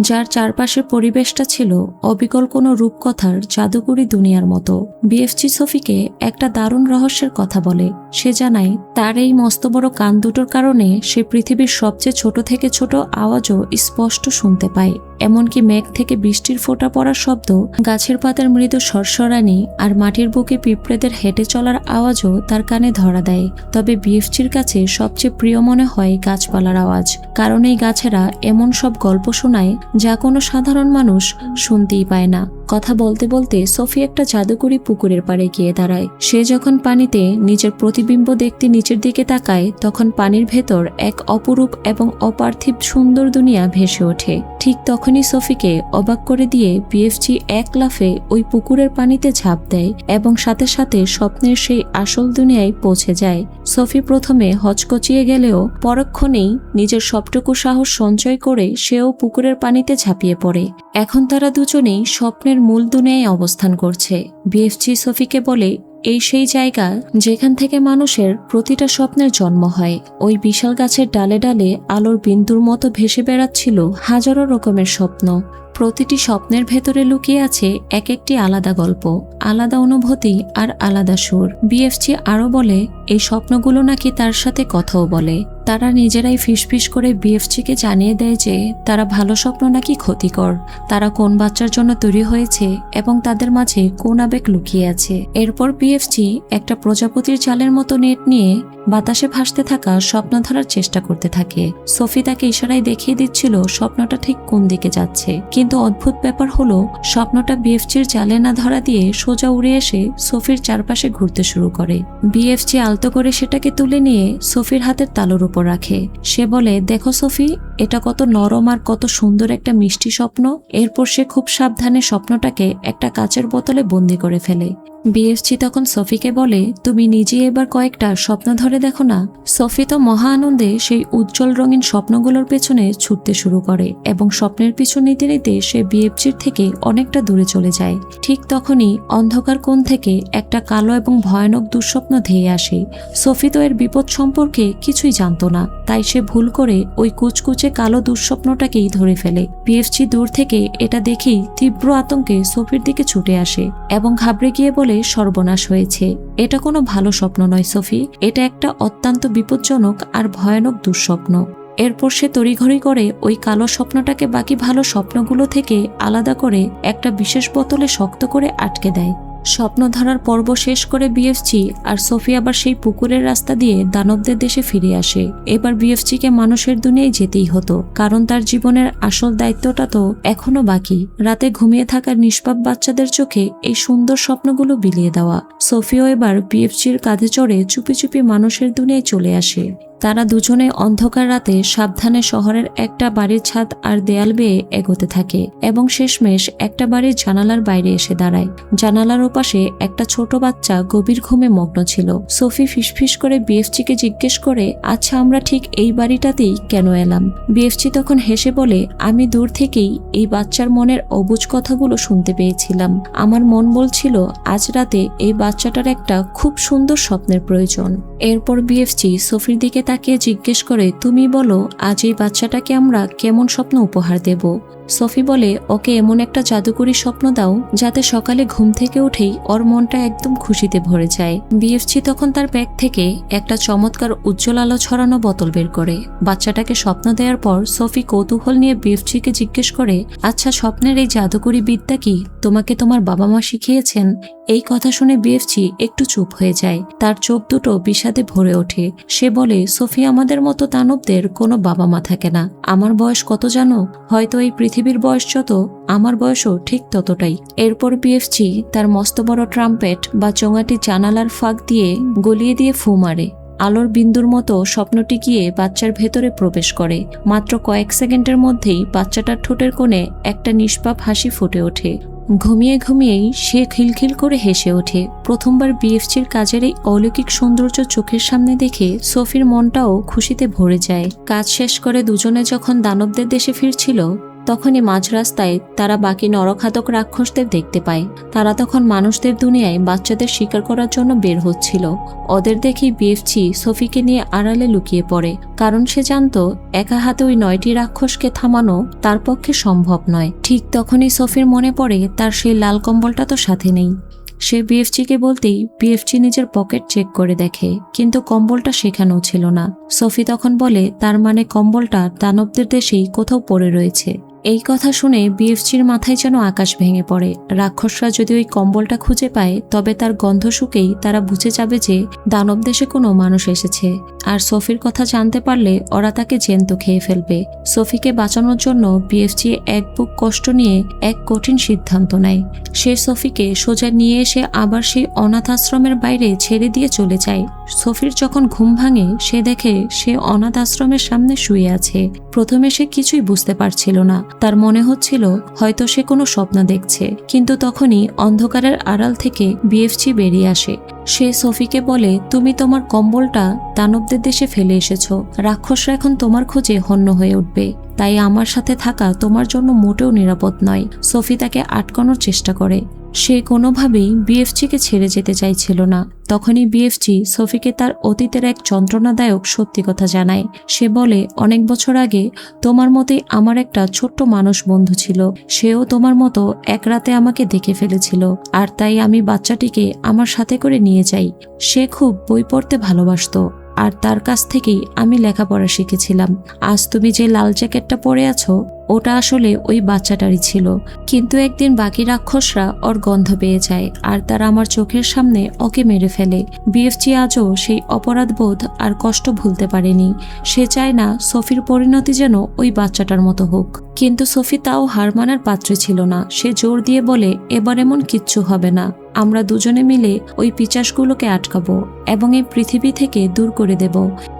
যার চারপাশের পরিবেশটা ছিল অবিকল কোনো রূপকথার জাদুকরি দুনিয়ার মতো। বিএফসি সোফিকে একটা দারুণ রহস্যের কথা বলে। সে জানায় তার এই মস্ত বড় কান দুটোর কারণে সে পৃথিবীর সবচেয়ে ছোট থেকে ছোট আওয়াজও স্পষ্ট শুনতে পায়। এমনকি মেঘ থেকে বৃষ্টির ফোঁটা পড়ার শব্দ, গাছের পাতার মৃদু সরসরানি আর মাটির বুকে পিঁপড়েদের হেঁটে চলার আওয়াজও তার কানে ধরা দেয়। তবে বিএফসির কাছে সবচেয়ে প্রিয় মনে হয় গাছপালার আওয়াজ, কারণ এই গাছেরা এমন সব গল্প শোনায় যা কোনো সাধারণ মানুষ শুনতেই পায় না। কথা বলতে বলতে সোফি একটা জাদুকরি পুকুরের পাড়ে গিয়ে দাঁড়ায়। সে যখন পানিতে নিজের প্রতিবিম্ব দেখতে নিচের দিকে তাকায় তখন পানির ভেতর এক অপরূপ এবং অপার্থিব সুন্দর দুনিয়া ভেসে ওঠে। ঠিক তখনই সোফিকে অবাক করে দিয়ে বিএফসি এক লাফে ওই পুকুরের পানিতে ঝাঁপ দেয় এবং সাথে সাথে স্বপ্নের সেই আসল দুনিয়ায় পৌঁছে যায়। সোফি প্রথমে হচকচিয়ে গেলেও পরক্ষণেই নিজের সবটুকু সাহস সঞ্চয় করে সেও পুকুরের পানিতে ঝাঁপিয়ে পড়ে। এখন তারা দুজনেই স্বপ্নের মূল দুনিয়ায় অবস্থান করছে। বিএফসি সোফিকে বলে, এই সেই জায়গা যেখান থেকে মানুষের প্রতিটা স্বপ্নের জন্ম হয়। ওই বিশাল গাছের ডালে ডালে আলোর বিন্দুর মতো ভেসে বেড়াচ্ছিল হাজারো রকমের স্বপ্ন। প্রতিটি স্বপ্নের ভেতরে লুকিয়ে আছে এক একটি আলাদা গল্প, আলাদা অনুভূতি আর আলাদা সুর। বিএফসি আরো বলে, এই স্বপ্নগুলো নাকি তার সাথে কথাও বলে। তারা নিজেরাই ফিসফিস করে বিএফসিকে জানিয়ে দেয় যে তারা ভালো স্বপ্ন নাকি ক্ষতিকর, তারা কোন বাচ্চার জন্য তৈরি হয়েছে এবং তাদের মাঝে কোন আবেগ লুকিয়ে আছে। এরপর বিএফসি একটা প্রজাপতির জালের মতো নেট নিয়ে বাতাসে ভাসতে থাকা স্বপ্ন ধরার চেষ্টা করতে থাকে। সোফি তাকে ইশারায় দেখিয়ে দিচ্ছিল স্বপ্নটা ঠিক কোন দিকে যাচ্ছে, কিন্তু অদ্ভুত ব্যাপার হলো স্বপ্নটা বিএফসির জালে না ধরা দিয়ে সোজা উড়ে এসে সোফির চারপাশে ঘুরতে শুরু করে। বিএফসি আলতো করে সেটাকে তুলে নিয়ে সোফির হাতের তালুর উপর রাখে। সে বলে, দেখো সোফি, এটা কত নরম আর কত সুন্দর একটা মিষ্টি স্বপ্ন। এরপর সে খুব সাবধানে স্বপ্নটাকে একটা কাচের বোতলে বন্দি করে ফেলে। বিএফজি তখন সোফিকে বলে, তুমি নিজে এবার কয়েকটা স্বপ্ন ধরে দেখো না। সোফি তো মহা আনন্দে সেই উজ্জ্বল রঙিন স্বপ্নগুলোর পেছনে ছুটতে শুরু করে এবং স্বপ্নের পিছু নিতে নিতে সে বিএফজির থেকে অনেকটা দূরে চলে যায়। ঠিক তখনই অন্ধকার কোণ থেকে একটা কালো এবং ভয়ানক দুঃস্বপ্ন ধেয়ে আসে। সোফি তো এর বিপদ সম্পর্কে কিছুই জানতো না, তাই সে ভুল করে ওই কুচকুচে কালো দুঃস্বপ্নটাকেই ধরে ফেলে। বিএফজি দূর থেকে এটা দেখেই তীব্র আতঙ্কে সোফির দিকে ছুটে আসে এবং ঘাবড়ে গিয়ে বলে, সর্বনাশ হয়েছে, এটা কোনো ভালো স্বপ্ন নয় সোফি, এটা একটা অত্যন্ত বিপজ্জনক আর ভয়ানক দুঃস্বপ্ন। এরপর সে তড়িঘড়ি করে ওই কালো স্বপ্নটাকে বাকি ভালো স্বপ্নগুলো থেকে আলাদা করে একটা বিশেষ বোতলে শক্ত করে আটকে দেয়। স্বপ্ন ধরার পর্ব শেষ করে বিএফজি আর সোফি আবার সেই পুকুরের রাস্তা দিয়ে দানবদের দেশে ফিরে আসে। এবার বিএফজিকে মানুষের দুনিয়ায় যেতেই হতো, কারণ তার জীবনের আসল দায়িত্বটা তো এখনো বাকি, রাতে ঘুমিয়ে থাকা নিষ্পাপ বাচ্চাদের চোখে এই সুন্দর স্বপ্নগুলো বিলিয়ে দেওয়া। সোফিও এবার বিএফজির কাঁধে চড়ে চুপি চুপি মানুষের দুনিয়ায় চলে আসে। তারা দুজনে অন্ধকার রাতে সাবধানে শহরের একটা বাড়ির ছাদ আর দেয়াল বেয়ে এগোতে থাকে এবং শেষমেশ একটা বাড়ির জানালার বাইরে এসে দাঁড়ায়। জানালার ওপাশে একটা ছোট বাচ্চা গভীর ঘুমে মগ্ন ছিল। সোফি ফিসফিস করে বিএফজিকে জিজ্ঞেস করে, আচ্ছা আমরা ঠিক এই বাড়িটাতেই কেন এলাম? বিএফজি তখন হেসে বলে, আমি দূর থেকেই এই বাচ্চার মনের অবুঝ কথাগুলো শুনতে পেয়েছিলাম। আমার মন বলছিল আজ রাতে এই বাচ্চাটার একটা খুব সুন্দর স্বপ্নের প্রয়োজন। এরপর বিএফজি সোফির দিকে তাকিয়ে জিজ্ঞেস করে, তুমি বলো আজ এই বাচ্চাটাকে আমরা কেমন স্বপ্ন উপহার দেব? সোফি বলে, ওকে এমন একটা জাদুকরী স্বপ্ন দাও যাতে সকালে ঘুম থেকে উঠেই ওর মনটা একদম খুশিতে ভরে যায়। বিএফজি তখন তার ব্যাগ থেকে একটা চমৎকার উজ্জ্বল আলো ছড়ানো বোতল বের করে। বাচ্চাটাকে স্বপ্ন দেওয়ার পর সোফি কৌতূহল নিয়ে বিএফজিকে জিজ্ঞেস করে, আচ্ছা স্বপ্নের এই জাদুকরী বিদ্যা কি তোমাকে তোমার বাবা মা শিখিয়েছেন? এই কথা শুনে বিএফজি একটু চুপ হয়ে যায়, তার চোখ দুটো বিষাদে ভরে ওঠে। সে বলে, সোফি আমাদের মতো দানবদের কোনো বাবা মা থাকে না। আমার বয়স কত জানো? হয়তো এই পৃথিবীর বয়স যত, আমার বয়সও ঠিক ততটাই। এরপর বিএফজি তার মস্ত বড় ট্রাম্পেট বা চোঙাটি জানালার ফাঁক দিয়ে গলিয়ে দিয়ে ফু মারে। আলোর বিন্দুর মতো স্বপ্নটি গিয়ে বাচ্চার ভেতরে প্রবেশ করে। মাত্র কয়েক সেকেন্ডের মধ্যেই বাচ্চাটার ঠোঁটের কোণে একটা নিষ্পাপ হাসি ফুটে ওঠে। ঘুমিয়ে ঘুমিয়েই সে খিলখিল করে হেসে ওঠে। প্রথমবার বিএফজির কাজের এই অলৌকিক সৌন্দর্য চোখের সামনে দেখে সোফির মনটাও খুশিতে ভরে যায়। কাজ শেষ করে দুজনে যখন দানবদের দেশে ফিরছিল, তখনই মাঝ রাস্তায় তারা বাকি নরঘাতক রাক্ষসদের দেখতে পায়। তারা তখন মানুষদের দুনিয়ায় বাচ্চাদের শিকার করার জন্য বের হচ্ছিল। ওদের দেখেই বিএফজি সোফিকে নিয়ে আড়ালে লুকিয়ে পড়ে, কারণ সে জানত একা হাতে ওই 9টি রাক্ষসকে থামানো তার পক্ষে সম্ভব নয়। ঠিক তখনই সোফির মনে পড়ে তার সেই লাল কম্বলটা তো সাথে নেই। সে বিএফজিকে বলতেই বিএফজি নিজের পকেট চেক করে দেখে, কিন্তু কম্বলটা সেখানেও ছিল না। সোফি তখন বলে, তার মানে কম্বলটা দানবদের দেশেই কোথাও পড়ে রয়েছে। এই কথা শুনে বিএফজির মাথায় যেন আকাশ ভেঙে পড়ে। রাক্ষসরা যদি ওই কম্বলটা খুঁজে পায়, তবে তার গন্ধ শুকেই তারা বুঝে যাবে যে দানব দেশে কোনো মানুষ এসেছে, আর সোফির কথা জানতে পারলে ওরা তাকে জ্যান্ত খেয়ে ফেলবে। সোফিকে বাঁচানোর জন্য বিএফজি এক বুক কষ্ট নিয়ে এক কঠিন সিদ্ধান্ত নেয়। সে সোফিকে সোজা নিয়ে এসে আবার সেই অনাথ আশ্রমের বাইরে ছেড়ে দিয়ে চলে যায়। সোফির যখন ঘুম ভাঙে, সে দেখে সে অনাথ আশ্রমের সামনে শুয়ে আছে। প্রথমে সে কিছুই বুঝতে পারছিল না, তার মনে হচ্ছিল হয়তো সে কোনো স্বপ্ন দেখছে। কিন্তু তখনই অন্ধকারের আড়াল থেকে বিএফজি বেরিয়ে আসে। সে সোফিকে বলে, তুমি তোমার কম্বলটা দানবদের দেশে ফেলে এসেছো। রাক্ষসরা এখন তোমার খোঁজে হন্য হয়ে উঠবে, তাই আমার সাথে থাকা তোমার জন্য মোটেও নিরাপদ নয়। সোফি তাকে আটকানোর চেষ্টা করে। সে কোনোভাবেই বিএফজিকে ছেড়ে যেতে চাইছিল না। তখনই বিএফজি সোফিকে তার অতীতের এক যন্ত্রণাদায়ক সত্যি কথা জানায়। সে বলে, অনেক বছর আগে তোমার মতোই আমার একটা ছোট্ট মানুষ বন্ধু ছিল। সেও তোমার মতো এক রাতে আমাকে দেখে ফেলেছিল, আর তাই আমি বাচ্চাটিকে আমার সাথে করে নিয়ে যাই। সে খুব বই পড়তে ভালোবাসতো, আর তার কাছ থেকেই আমি লেখাপড়া শিখেছিলাম। আজ তুমি যে লাল জ্যাকেটটা পরে আছো, ওটা আসলে ওই বাচ্চাটারই ছিল। কিন্তু একদিন বাকি রাক্ষসরা ওর গন্ধ পেয়ে যায়, আর তারা আমার চোখের সামনে ওকে মেরে ফেলে। বিএফজি আজও সেই অপরাধবোধ আর কষ্ট ভুলতে পারেনি। সে চায় না সোফির পরিণতি যেন ওই বাচ্চাটার মতো হোক। কিন্তু সোফি তাও হার মানার পাত্র ছিল না। সে জোর দিয়ে বলে, এবার এমন কিচ্ছু হবে না। আমরা দুজনে মিলে ওই পিচাসগুলোকে আটকাবো এবং এই পৃথিবী থেকে দূর করে দেব।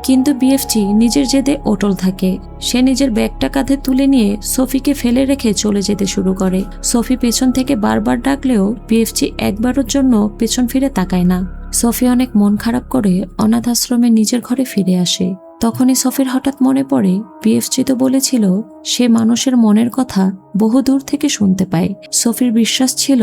কিন্তু বিএফজি নিজের জেদে অটল থাকে। সে নিজের ব্যাগটা কাঁধে তুলে নিয়ে সোফিকে ফেলে রেখে চলে যেতে শুরু করে। সোফি পেছন থেকে বারবার ডাকলেও বিএফজি একবারের জন্য পেছন ফিরে তাকায় না। সোফি অনেক মন খারাপ করে অনাথ আশ্রমে নিজের ঘরে ফিরে আসে। তখনই সোফির হঠাৎ মনে পড়ে বিএফজি তো বলেছিল সে মানুষের মনের কথা বহু দূর থেকে শুনতে পায়। সোফির বিশ্বাস ছিল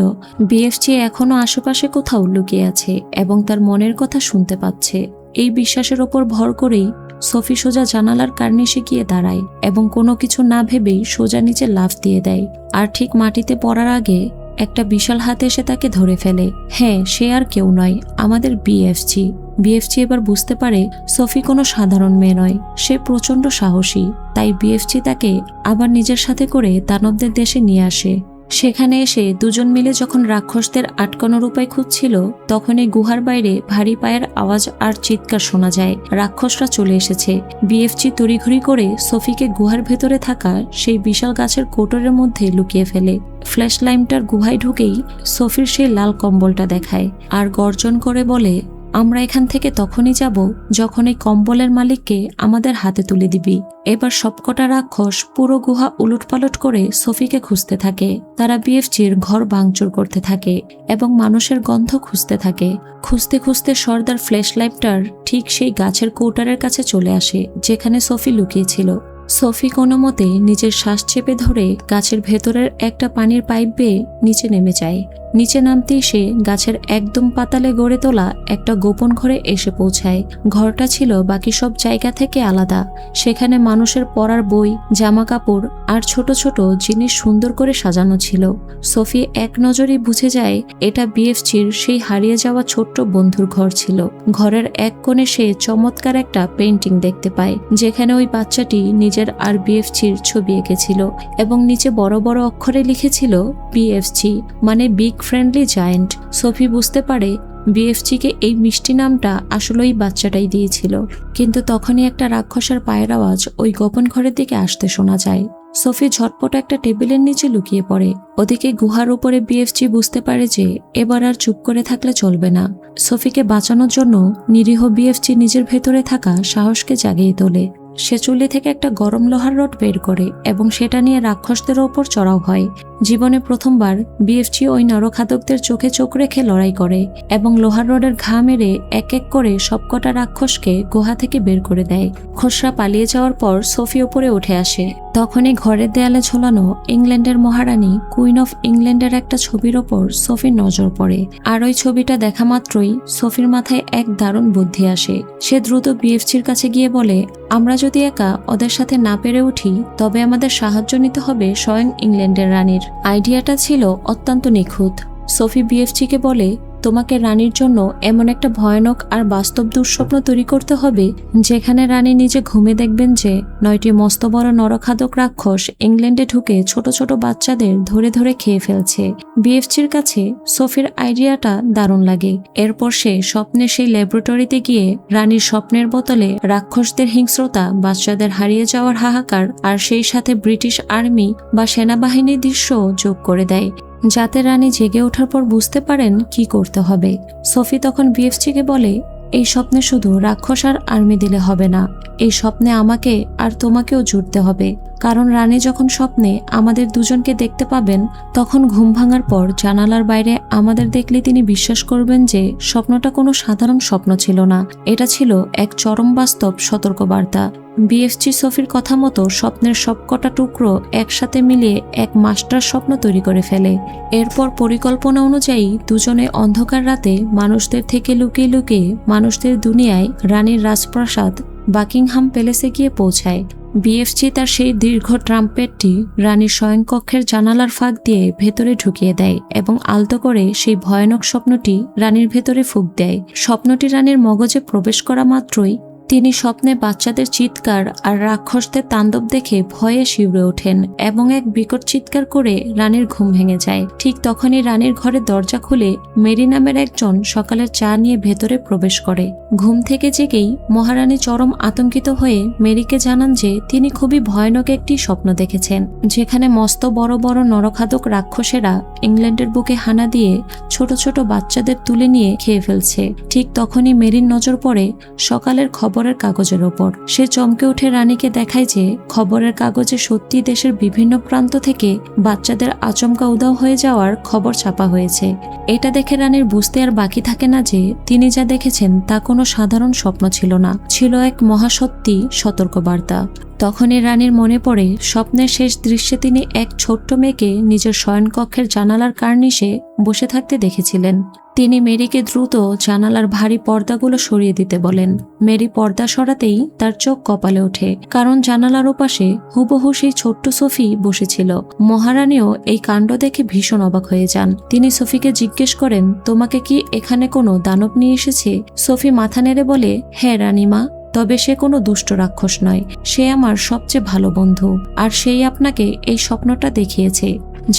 বিএফজি এখনো আশেপাশে কোথাও লুকিয়ে আছে এবং তার মনের কথা শুনতে পাচ্ছে। এই বিশ্বাসের ওপর ভর করেই সোফি সোজা জানালার কার্নিশে গিয়ে দাঁড়ায় এবং কোনো কিছু না ভেবেই সোজা নিচে লাফ দিয়ে দেয়। আর ঠিক মাটিতে পড়ার আগে একটা বিশাল হাত এসে তাকে ধরে ফেলে। হ্যাঁ, সে আর কেউ নয়, আমাদের বিএফজি। বিএফজি এবার বুঝতে পারে সোফি কোনো সাধারণ মেয়ে নয়, সে প্রচন্ড সাহসী। তাই বিএফজি তাকে আবার নিজের সাথে করে দানবদের দেশে নিয়ে আসে। সেখানে এসে দুজন মিলে যখন রাক্ষসদের আটকানোর উপায় খুঁজছিল, তখন এই গুহার বাইরে ভারী পায়ের আওয়াজ আর চিৎকার শোনা যায়। রাক্ষসরা চলে এসেছে। বিএফজি তড়িঘড়ি করে সোফিকে গুহার ভেতরে থাকা সেই বিশাল গাছের কোটরের মধ্যে লুকিয়ে ফেলে। ফ্ল্যাশ লাইটটার গুহায় ঢুকেই সোফির সেই লাল কম্বলটা দেখায় আর গর্জন করে বলে, আমরা এখান থেকে তখনই যাব যখন এই কম্বলের মালিককে আমাদের হাতে তুলে দিবি। এবার সবকটা রাক্ষস পুরো গুহা উলটপালট করে সোফিকে খুঁজতে থাকে। তারা বিএফজির ঘর ভাঙচুর করতে থাকে এবং মানুষের গন্ধ খুঁজতে থাকে। খুঁজতে খুঁজতে সর্দার ফ্ল্যাশ লাইটটার ঠিক সেই গাছের কৌটারের কাছে চলে আসে যেখানে সোফি লুকিয়েছিল। সোফি কোনো মতে নিজের শ্বাস চেপে ধরে গাছের ভেতরের একটা পানির পাইপ বেয়ে নিচে নেমে যায়। নিচে নামতেই সে গাছের একদম পাতালে গড়ে তোলা একটা গোপন ঘরে এসে পৌঁছায়। ঘরটা ছিল বাকি সব জায়গা থেকে আলাদা। সেখানে মানুষের পরার বই, জামা কাপড় আর ছোট ছোট জিনিস সুন্দর করে সাজানো ছিল। সোফি এক নজরেই বুঝে যায় এটা বিএফজির সেই হারিয়ে যাওয়া ছোট্ট বন্ধুর ঘর ছিল। ঘরের এক কোণে সে চমৎকার একটা পেইন্টিং দেখতে পায় যেখানে ওই বাচ্চাটি নিজের আর বিএফজির ছবি এঁকেছিল এবং নিচে বড় বড় অক্ষরে লিখেছিল বিএফজি, মানে বিগ ফ্রেন্ডলি জায়ান্ট। সোফি বুঝতে পারে বিএফজিকে এই মিষ্টি নামটা আসলে ওই বাচ্চাটাই দিয়েছিল। কিন্তু তখনই একটা রাক্ষসের পায়ের আওয়াজ ওই গোপন ঘরের দিকে আসতে শোনা যায়। সোফি ঝটপট একটা টেবিলের নিচে লুকিয়ে পড়ে। ওদিকে গুহার উপরে বিএফজি বুঝতে পারে যে এবার আর চুপ করে থাকলে চলবে না। সোফিকে বাঁচানোর জন্য নিরীহ বিএফজি নিজের ভেতরে থাকা সাহসকে জাগিয়ে তোলে। সে চুলি থেকে একটা গরম লোহার রড বের করে এবং সেটা নিয়ে রাক্ষসদের ওপর চড়াও হয়। জীবনে প্রথমবার বিএফজি ওই নরখাদকদের চোখে চোখ রেখে লড়াই করে এবং লোহার রডের ঘা মেরে এক এক করে সবকটা রাক্ষসকে গুহা থেকে বের করে দেয়। খসড়া পালিয়ে যাওয়ার পর সোফি ওপরে উঠে আসে। তখনই ঘরের দেয়ালে ঝোলানো ইংল্যান্ডের মহারানী কুইন অফ ইংল্যান্ডের একটা ছবির ওপর সোফির নজর পড়ে। আর ওই ছবিটা দেখা মাত্রই সোফির মাথায় এক দারুণ বুদ্ধি আসে। সে দ্রুত বিএফজির কাছে গিয়ে বলে, আমরা যদি একা ওদের সাথে না পেরে উঠি তবে আমাদের সাহায্য নিতে হবে স্বয়ং ইংল্যান্ডের রানীর। আইডিয়াটা ছিল অত্যন্ত নিখুঁত। সোফি বিএফজিকে বলে, তোমাকে রানীর জন্য এমন একটা ভয়ানক আর বাস্তব দুঃস্বপ্ন তৈরি করতে হবে যেখানে রানী নিজে ঘুমে দেখবেন যে 9টি মস্ত বড় নরখাদক রাক্ষস ইংল্যান্ডে ঢুকে ছোট ছোট বাচ্চাদের ধরে ধরে খেয়ে ফেলছে। বিএফজির কাছে সোফির আইডিয়াটা দারুণ লাগে। এরপর সে স্বপ্নে সেই ল্যাবরেটরিতে গিয়ে রানীর স্বপ্নের বোতলে রাক্ষসদের হিংস্রতা, বাচ্চাদের হারিয়ে যাওয়ার হাহাকার আর সেই সাথে ব্রিটিশ আর্মি বা সেনাবাহিনীর দৃশ্য যোগ করে দেয় যাতে রানী জেগে ওঠার পর বুঝতে পারেন কি করতে হবে। সোফি তখন বিএফজিকে বলে, এই স্বপ্নে শুধু রাক্ষস আর আর্মি দিলে হবে না, এই স্বপ্নে আমাকে আর তোমাকেও জুড়তে হবে। কারণ রানী যখন স্বপ্নে আমাদের দুজনকে দেখতে পাবেন তখন ঘুম ভাঙার পর জানালার বাইরে আমাদের দেখলে তিনি বিশ্বাস করবেন যে স্বপ্নটা কোনো সাধারণ স্বপ্ন ছিল না, এটা ছিল এক চরম বাস্তব সতর্কবার্তা। বিএফজি সোফির কথা মতো স্বপ্নের সবকটা টুকরো একসাথে মিলিয়ে এক মাস্টার স্বপ্ন তৈরি করে ফেলে। এরপর পরিকল্পনা অনুযায়ী দুজনে অন্ধকার রাতে মানুষদের থেকে লুকিয়ে লুকিয়ে মানুষদের দুনিয়ায় রানীর রাজপ্রাসাদ বাকিংহাম প্যালেসে গিয়ে পৌঁছায়। বিএফজি তার সেই দীর্ঘ ট্রাম্পেটটি রানীর শয়নকক্ষের জানালার ফাঁক দিয়ে ভেতরে ঢুকিয়ে দেয় এবং আলতো করে সেই ভয়ানক স্বপ্নটি রানীর ভেতরে ফুঁক দেয়। স্বপ্নটি রানীর মগজে প্রবেশ করা মাত্রই তিনি স্বপ্নে বাচ্চাদের চিৎকার আর রাক্ষসদের তাণ্ডব দেখে ভয়ে শিউরে ওঠেন এবং এক বিকট চিৎকার করে রানীর ঘুম ভেঙে যায়। ঠিক তখনই রানীর ঘরের দরজা খুলে মেরি নামের একজন সকালের চা নিয়ে ভেতরে প্রবেশ করে। ঘুম থেকে জেগেই মহারানী চরম আতঙ্কিত হয়ে মেরিকে জানান যে তিনি খুবই ভয়ানক একটি স্বপ্ন দেখেছেন যেখানে মস্ত বড় বড় নরখাদক রাক্ষসেরা ইংল্যান্ডের বুকে হানা দিয়ে ছোট ছোট বাচ্চাদের তুলে নিয়ে খেয়ে ফেলছে। ঠিক তখনই মেরির নজর পড়ে সকালের খবর খবরের কাগজের ওপর। সে চমকে উঠে রানীকে দেখায় যে খবরের কাগজে সত্যি দেশের বিভিন্ন প্রান্ত থেকে বাচ্চাদের আচমকা উধাও হয়ে যাওয়ার খবর ছাপা হয়েছে। এটা দেখে রানীর বুঝতে আর বাকি থাকে না যে তিনি যা দেখেছেন তা কোনো সাধারণ স্বপ্ন ছিল না, ছিল এক মহাসত্যি সতর্কবার্তা। তখনই রানীর মনে পড়ে স্বপ্নের শেষ দৃশ্যে তিনি এক ছোট্ট মেয়েকে নিজের শয়নকক্ষের জানালার কার্নিশে বসে থাকতে দেখেছিলেন। তিনি মেরিকে দ্রুত জানালার ভারী পর্দাগুলো সরিয়ে দিতে বলেন। মেরি পর্দা সরাতেই তার চোখ কপালে ওঠে, কারণ জানালার ওপাশে হুবহু সেই ছোট্ট সোফি বসেছিল। মহারানীও এই কাণ্ড দেখে ভীষণ অবাক হয়ে যান। তিনি সোফিকে জিজ্ঞেস করেন, তোমাকে কি এখানে কোনো দানব নিয়ে এসেছে? সোফি মাথা নেড়ে বলে, হ্যাঁ রানীমা, তবে সে কোনো দুষ্ট রাক্ষস নয়, সে আমার সবচেয়ে ভালো বন্ধু, আর সেই আপনাকে এই স্বপ্নটা দেখিয়েছে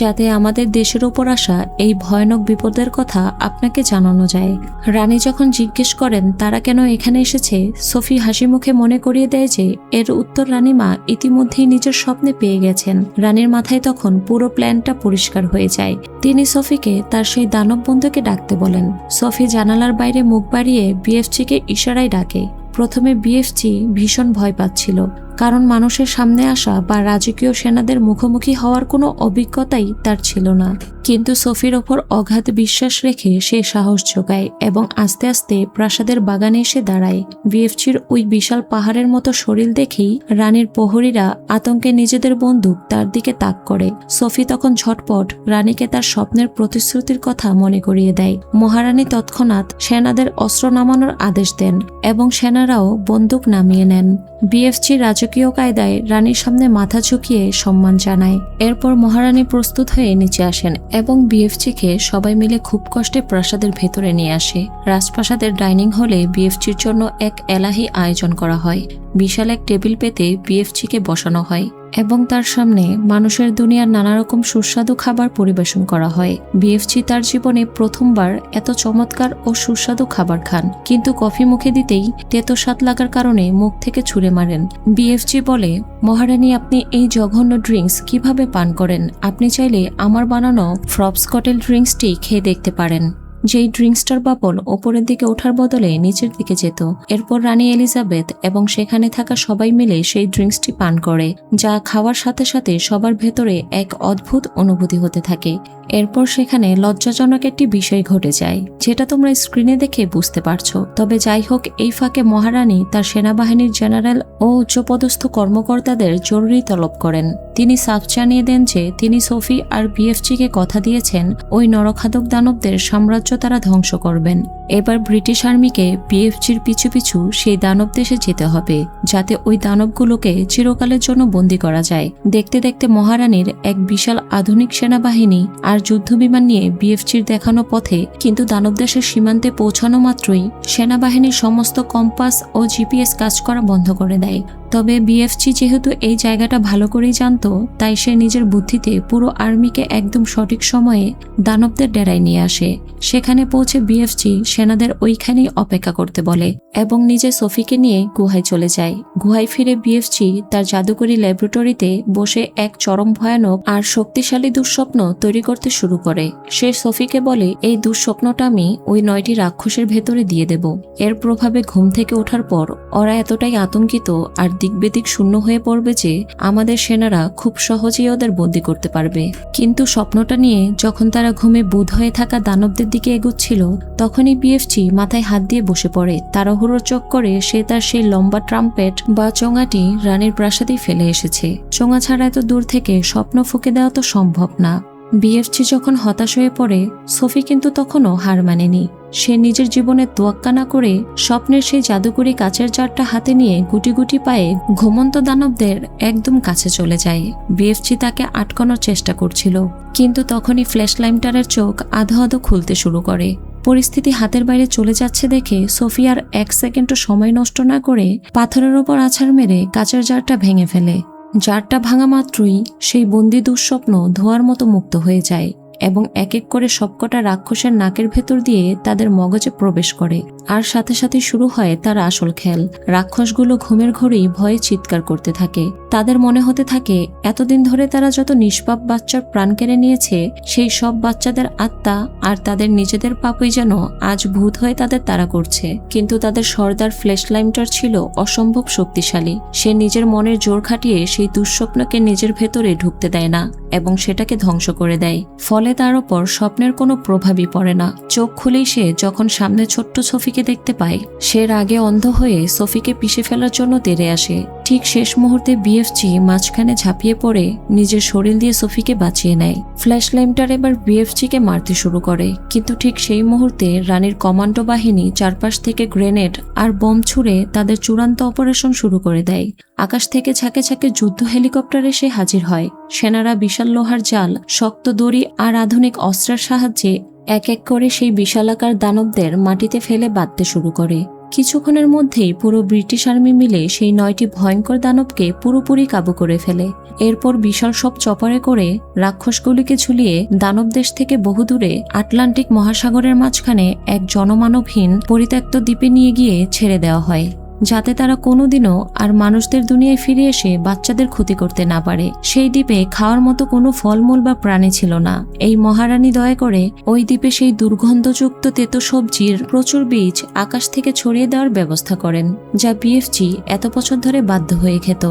যাতে আমাদের দেশের উপর আসা এই ভয়ানক বিপদের কথা আপনাকে জানানো যায়। রানী যখন জিজ্ঞেস করেন তারা কেন এখানে এসেছে, সোফি হাসি মুখে মনে করিয়ে দেয় যে এর উত্তর রানীমা ইতিমধ্যেই নিজের স্বপ্নে পেয়ে গেছেন। রানীর মাথায় তখন পুরো প্ল্যানটা পরিষ্কার হয়ে যায়। তিনি সোফিকে তার সেই দানব বন্ধুকে ডাকতে বলেন। সোফি জানালার বাইরে মুখ বাড়িয়ে বিএফচিকে ইশারায় ডাকে। প্রথমে বিএফচি ভীষণ ভয় পাচ্ছিল, কারণ মানুষের সামনে আসা বা রাজকীয় সেনাদের মুখোমুখি হওয়ার কোনো অভিজ্ঞতাই তার ছিল না। কিন্তু সোফির ওপর অগাধ বিশ্বাস রেখে সে সাহস যোগায় এবং আস্তে আস্তে প্রাসাদের বাগানে এসে দাঁড়ায়। বিএফচির ওই বিশাল পাহাড়ের মতো শরীর দেখেই রানীর প্রহরীরা আতঙ্কে নিজেদের বন্দুক তার দিকে তাক করে। সোফি তখন ঝটপট রানীকে তার স্বপ্নের প্রতিশ্রুতির কথা মনে করিয়ে দেয়। মহারানী তৎক্ষণাৎ সেনাদের অস্ত্র নামানোর আদেশ দেন এবং সেনারাও বন্দুক নামিয়ে নেন। বিএফচি রাজকীয় কায়দায় রানীর সামনে মাথা ঝুঁকিয়ে সম্মান জানায়। এরপর মহারানী প্রস্তুত হয়ে নিচে আসেন এবং বিএফচিকে সবাই মিলে খুব কষ্টে প্রাসাদের ভেতরে নিয়ে আসে। রাজপ্রাসাদের ডাইনিং হলে বিএফচির জন্য এক এলাহি আয়োজন করা হয়। বিশাল এক টেবিল পেতে বিএফচিকে বসানো হয় এবং তার সামনে মানুষের দুনিয়ার নানা রকম সুস্বাদু খাবার পরিবেশন করা হয়। বিএফচি তার জীবনে প্রথমবার এত চমৎকার ও সুস্বাদু খাবার খান, কিন্তু কফি মুখে দিতেই তেতো স্বাদ লাগার কারণে মুখ থেকে ছুঁড়ে মারেন। বিএফচি বলে, মহারানী, আপনি এই জঘন্য ড্রিঙ্কস কিভাবে পান করেন? আপনি চাইলে আমার বানানো ফ্রপসকটেল ড্রিঙ্কসটি খেয়ে দেখতে পারেন। যেই ড্রিঙ্কসটার বাপল ওপরের দিকে ওঠার বদলে নিচের দিকে যেত। এরপর রানী এলিজাবেথ এবং সেখানে থাকা সবাই মিলে সেই ড্রিঙ্কসটি পান করে, যা খাওয়ার সাথে সাথে সবার ভেতরে এক অদ্ভুত অনুভূতি হতে থাকে। এরপর সেখানে লজ্জাজনক একটি বিষয় ঘটে যায়, যেটা তোমরা স্ক্রিনে দেখে বুঝতে পারছো। তবে যাই হোক, এই ফাঁকে মহারানী তার সেনাবাহিনীর জেনারেল ও উচ্চপদস্থ কর্মকর্তাদের জরুরি তলব করেন। তিনি সাফ জানিয়ে দেন যে তিনি সোফি আর বিএফচিকে কথা দিয়েছেন ওই নরখাদক দানবদের সাম্রাজ্য তারা ধ্বংস করবেন। এবার ব্রিটিশ আর্মিকে বিএফচির পিছু পিছু সেই দানব দেশে যেতে হবে, যাতে ওই দানবগুলোকে চিরকালের জন্য বন্দী করা যায়। দেখতে দেখতে মহারানীর এক বিশাল আধুনিক সেনাবাহিনী আর যুদ্ধবিমান নিয়ে বিএফচির দেখানো পথে, কিন্তু দানব দেশের সীমান্তে পৌঁছানো মাত্রই সেনাবাহিনীর সমস্ত কম্পাস ও জিপিএস কাজ করা বন্ধ করে দেয়। তবে বিএফচি যেহেতু এই জায়গাটা ভালো করেই জানতো, তাই সে নিজের বুদ্ধিতে পুরো আর্মিকে একদম সঠিক সময়ে দানবদের ডেরায় নিয়ে আসে। সেখানে পৌঁছে বিএফচি সেনাদের ওইখানেই অপেক্ষা করতে বলে এবং নিজে সোফিকে নিয়ে গুহায় চলে যায়। গুহায় ফিরে বিএফচি তার জাদুকরি ল্যাবরেটরিতে বসে এক চরম ভয়ানক আর শক্তিশালী দুঃস্বপ্ন তৈরি করতে শুরু করে। সে সোফিকে বলে, এই দুঃস্বপ্নটা আমি ওই 9টি রাক্ষসের ভেতরে দিয়ে দেব। এর প্রভাবে ঘুম থেকে ওঠার পর ওরা এতটাই আতঙ্কিত আর দিকবেদিক শূন্য হয়ে পড়বে যে আমাদের সেনারা খুব সহজেই ওদের বন্দী করতে পারবে। কিন্তু স্বপ্নটা নিয়ে যখন তারা ঘুমে বুঁদ হয়ে থাকা দানবদের দিকে এগোচ্ছিল, তখনই বিএফচি মাথায় হাত দিয়ে বসে পড়ে। তাড়াহুড়োর চক্করে সে তার সেই লম্বা ট্রাম্পেট বা চোঙাটি রানীর প্রাসাদেই ফেলে এসেছে। চোঙা ছাড়া এত দূর থেকে স্বপ্ন ফুঁকে দেওয়া তো সম্ভব না। বিএফচি যখন হতাশ হয়ে পড়ে, সোফি কিন্তু তখনও হার মানেনি। সে নিজের জীবনের তোয়াক্কা না করে স্বপ্নের সেই জাদুকরি কাচের জারটা হাতে নিয়ে গুটি গুটি পায়ে ঘুমন্ত দানবদের একদম কাছে চলে যায়। বিএফচি তাকে আটকানোর চেষ্টা করছিল, কিন্তু তখনই ফ্ল্যাশ লাইটারের চোখ আধো আধো খুলতে শুরু করে। পরিস্থিতি হাতের বাইরে চলে যাচ্ছে দেখে সোফি আর 1 সেকেন্ডও সময় নষ্ট না করে পাথরের ওপর আছাড় মেরে কাচের জারটা ভেঙে ফেলে। জারটা ভাঙা মাত্রই সেই বন্দি দুঃস্বপ্ন ধোঁয়ার মতো মুক্ত হয়ে যায় এবং এক এক করে সবকটা রাক্ষসের নাকের ভেতর দিয়ে তাদের মগজে প্রবেশ করে। আর সাথে সাথে শুরু হয় তার আসল খেল। রাক্ষসগুলো ঘুমের ঘোরেই ভয়ে চিৎকার করতে থাকে। তাদের মনে হতে থাকে এতদিন ধরে তারা যত নিষ্পাপ বাচ্চার প্রাণ কেড়ে নিয়েছে, সেই সব বাচ্চাদের আত্মা আর তাদের নিজেদের পাপই যেন আজ ভূত হয়ে তাদের তাড়া করছে। কিন্তু তাদের সর্দার ফ্ল্যাশলাইমটার ছিল অসম্ভব শক্তিশালী। সে নিজের মনের জোর খাটিয়ে সেই দুঃস্বপ্নকে নিজের ভেতরে ঢুকতে দেয় না এবং সেটাকে ধ্বংস করে দেয়। ফলে তার ওপর স্বপ্নের কোনো প্রভাবই পড়ে না। চোখ খুলেই সে যখন সামনে ছোট্ট সোফিকে দেখতে পায়, সে রাগে অন্ধ হয়ে সোফিকে পিষে ফেলার জন্য তেড়ে আসে। ঠিক শেষ মুহূর্তে বিএফজি মাঝখানে ঝাঁপিয়ে পড়ে নিজের শরীর দিয়ে সোফিকে বাঁচিয়ে নেয়। ফ্ল্যাশলাইমটার এবার বিএফজিকে মারতে শুরু করে, কিন্তু ঠিক সেই মুহূর্তে রানীর কমান্ডো বাহিনী চারপাশ থেকে গ্রেনেড আর বোম ছুড়ে তাদের চূড়ান্ত অপারেশন শুরু করে দেয়। আকাশ থেকে ঝাঁকে ঝাঁকে যুদ্ধ হেলিকপ্টার এসে হাজির হয়। সেনারা বিশাল লোহার জাল, শক্ত দড়ি আর আধুনিক অস্ত্রের সাহায্যে এক এক করে সেই বিশালাকার দানবদের মাটিতে ফেলে বাঁধতে শুরু করে। কিছুক্ষণের মধ্যেই পুরো ব্রিটিশ আর্মি মিলে সেই 9টি ভয়ঙ্কর দানবকে পুরোপুরি কাবু করে ফেলে। এরপর বিশাল সব চপারে করে রাক্ষসগুলিকে ঝুলিয়ে দানব দেশ থেকে বহুদূরে আটলান্টিক মহাসাগরের মাঝখানে এক জনমানবহীন পরিত্যক্ত দ্বীপে নিয়ে গিয়ে ছেড়ে দেওয়া হয়, যাতে তারা কোনোদিনও আর মানুষদের দুনিয়ায় ফিরে এসে বাচ্চাদের ক্ষতি করতে না পারে। সেই দ্বীপে খাওয়ার মতো কোনো ফলমূল বা প্রাণী ছিল না। এই মহারানী দয়া করে ওই দ্বীপে সেই দুর্গন্ধযুক্ত তেতো সবজির প্রচুর বীজ আকাশ থেকে ছড়িয়ে দেওয়ার ব্যবস্থা করেন, যা বিএফজি এত বছর ধরে বাধ্য হয়ে খেত।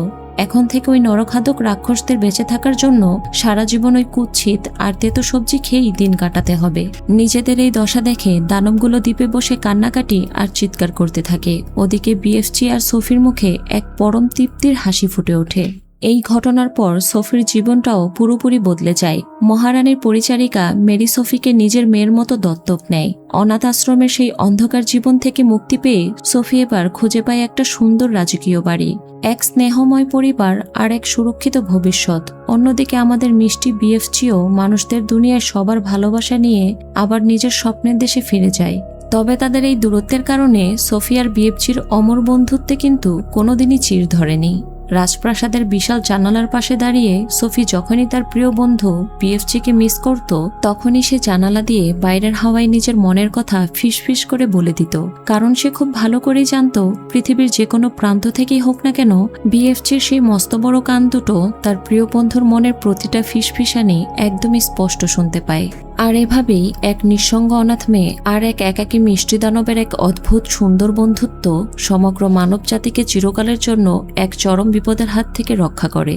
এখন থেকে ওই নরখাদক রাক্ষসদের বেঁচে থাকার জন্য সারা জীবন ওই কুৎসিত আর তেতো সবজি খেয়েই দিন কাটাতে হবে। নিজেদের এই দশা দেখে দানবগুলো দ্বীপে বসে কান্নাকাটি আর চিৎকার করতে থাকে। ওদিকে বিএফজি আর সোফির মুখে এক পরম তৃপ্তির হাসি ফুটে ওঠে। এই ঘটনার পর সোফির জীবনটাও পুরোপুরি বদলে যায়। মহারানীর পরিচারিকা মেরি সোফিকে নিজের মেয়ের মতো দত্তক নেয়। অনাথ আশ্রমের সেই অন্ধকার জীবন থেকে মুক্তি পেয়ে সোফি এবার খুঁজে পায় একটা সুন্দর রাজকীয় বাড়ি, এক স্নেহময় পরিবার আর এক সুরক্ষিত ভবিষ্যৎ। অন্যদিকে আমাদের মিষ্টি বিএফজিও মানুষদের দুনিয়ায় সবার ভালোবাসা নিয়ে আবার নিজের স্বপ্নের দেশে ফিরে যায়। তবে তাদের এই দূরত্বের কারণে সোফি আর বিএফজির অমর বন্ধুত্বে কিন্তু কোনোদিনই চির ধরেনি। রাজপ্রাসাদের বিশাল জানালার পাশে দাঁড়িয়ে সোফি যখনই তার প্রিয় বন্ধু বিএফজিকে মিস করত, তখনই সে জানালা দিয়ে বাইরের হাওয়ায় নিজের মনের কথা ফিসফিস করে বলে দিত। কারণ সে খুব ভালো করেই জানত, পৃথিবীর যে কোনো প্রান্ত থেকেই হোক না কেন, বিএফজির সেই মস্ত বড় কান দুটো তার প্রিয় বন্ধুর মনের প্রতিটা ফিসফিসানি একদমই স্পষ্ট শুনতে পায়। আর এভাবেই এক নিঃসঙ্গ অনাথ মেয়ে আর এক একাকী মিষ্টি দানবের এক অদ্ভুত সুন্দর বন্ধুত্ব সমগ্র মানব জাতিকে চিরকালের জন্য এক চরম বিপদের হাত থেকে রক্ষা করে।